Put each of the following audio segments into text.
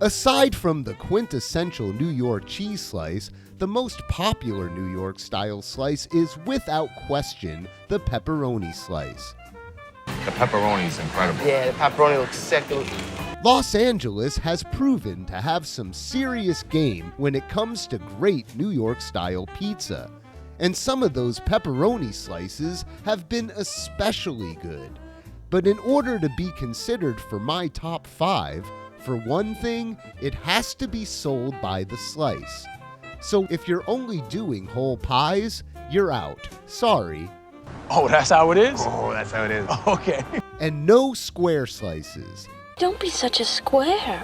Aside from the quintessential New York cheese slice, the most popular New York style slice is without question the pepperoni slice. The pepperoni is incredible. Yeah, the pepperoni looks sick. Los Angeles has proven to have some serious game when it comes to great New York style pizza, and some of those pepperoni slices have been especially good. But in order to be considered for my top 5, for one thing, it has to be sold by the slice. So if you're only doing whole pies, you're out. Sorry. Oh, that's how it is? Oh, that's how it is. Okay. And no square slices. Don't be such a square.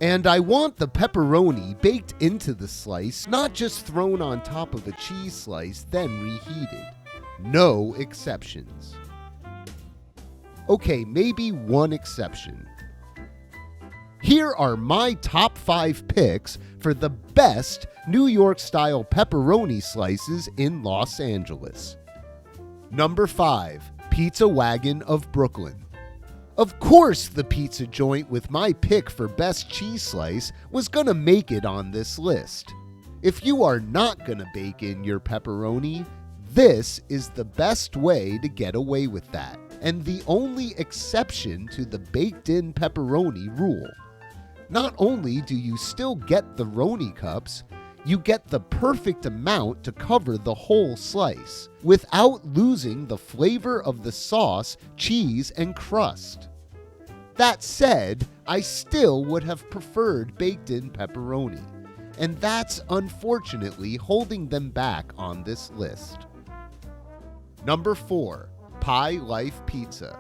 And I want the pepperoni baked into the slice, not just thrown on top of a cheese slice, then reheated. No exceptions. Okay, maybe one exception. Here are my top 5 picks for the best New York-style pepperoni slices in Los Angeles. Number 5, Pizza Wagon of Brooklyn. Of course, the pizza joint with my pick for best cheese slice was gonna make it on this list. If you are not gonna bake in your pepperoni, this is the best way to get away with that, and the only exception to the baked-in pepperoni rule. Not only do you still get the Roni cups, you get the perfect amount to cover the whole slice, without losing the flavor of the sauce, cheese, and crust. That said, I still would have preferred baked-in pepperoni, and that's unfortunately holding them back on this list. Number 4, Pie Life Pizza.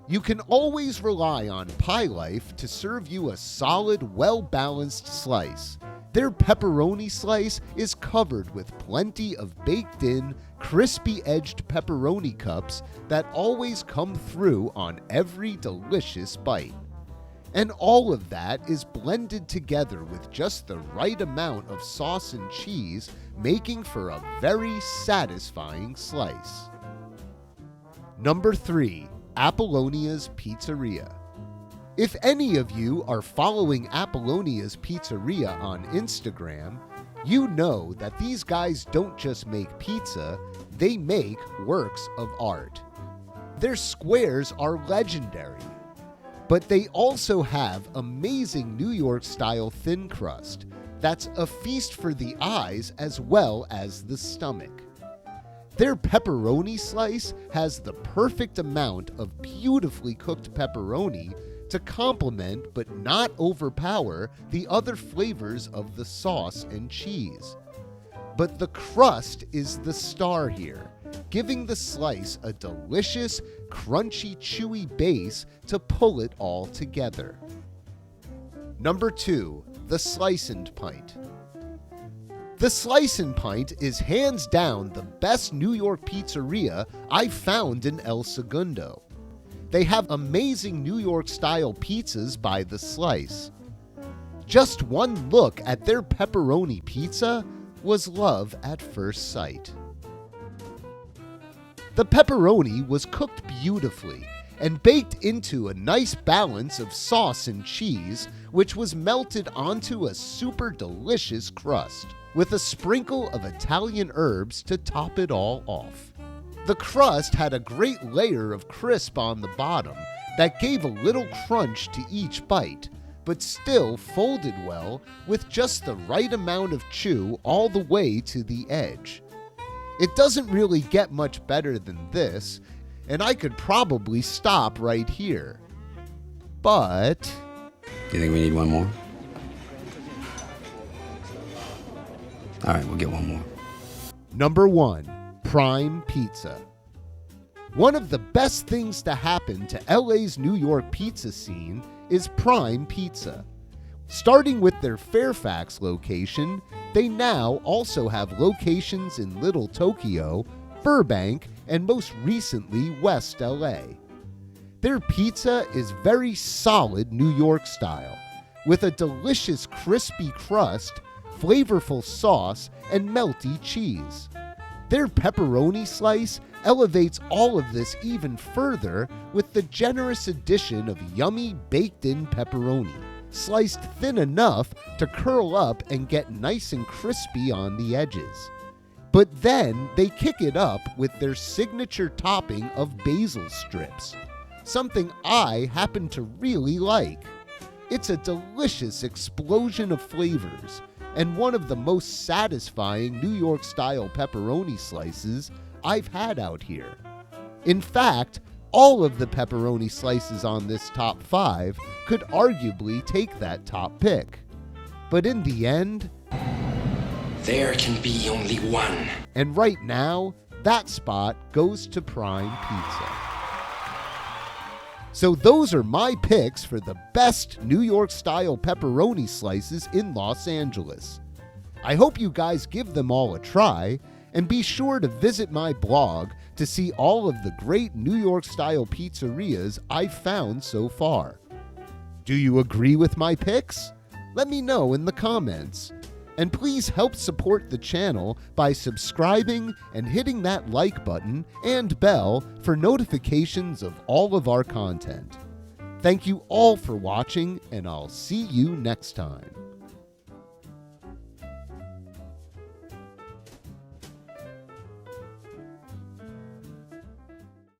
You can always rely on Pie Life to serve you a solid, well-balanced slice. Their pepperoni slice is covered with plenty of baked-in, crispy-edged pepperoni cups that always come through on every delicious bite. And all of that is blended together with just the right amount of sauce and cheese, making for a very satisfying slice. Number 3, Apollonias Pizzeria. If any of you are following Apollonias Pizzeria on Instagram, you know that these guys don't just make pizza, they make works of art. Their squares are legendary, but they also have amazing New York-style thin crust that's a feast for the eyes as well as the stomach. Their pepperoni slice has the perfect amount of beautifully cooked pepperoni to complement but not overpower the other flavors of the sauce and cheese. But the crust is the star here, giving the slice a delicious, crunchy, chewy base to pull it all together. Number 2, the Slice Pint. The Slice Pint is hands down the best New York pizzeria I've found in El Segundo. They have amazing New York-style pizzas by the slice. Just one look at their pepperoni pizza was love at first sight. The pepperoni was cooked beautifully and baked into a nice balance of sauce and cheese, which was melted onto a super delicious crust, with a sprinkle of Italian herbs to top it all off. The crust had a great layer of crisp on the bottom that gave a little crunch to each bite, but still folded well with just the right amount of chew all the way to the edge. It doesn't really get much better than this, and I could probably stop right here. But... Do you think we need one more? All right, we'll get one more. Number 1, Prime Pizza. One of the best things to happen to LA's New York pizza scene is Prime Pizza. Starting with their Fairfax location, they now also have locations in Little Tokyo, Burbank, and most recently West LA. Their pizza is very solid New York style, with a delicious crispy crust, flavorful sauce, and melty cheese. Their pepperoni slice elevates all of this even further with the generous addition of yummy baked-in pepperoni, sliced thin enough to curl up and get nice and crispy on the edges. But then they kick it up with their signature topping of basil strips, something I happen to really like. It's a delicious explosion of flavors and one of the most satisfying New York-style pepperoni slices I've had out here. In fact, all of the pepperoni slices on this top 5 could arguably take that top pick. But in the end, there can be only one. And right now, that spot goes to Prime Pizza. So those are my picks for the best New York-style pepperoni slices in Los Angeles. I hope you guys give them all a try, and be sure to visit my blog to see all of the great New York-style pizzerias I've found so far. Do you agree with my picks? Let me know in the comments. And please help support the channel by subscribing and hitting that like button and bell for notifications of all of our content. Thank you all for watching, and I'll see you next time.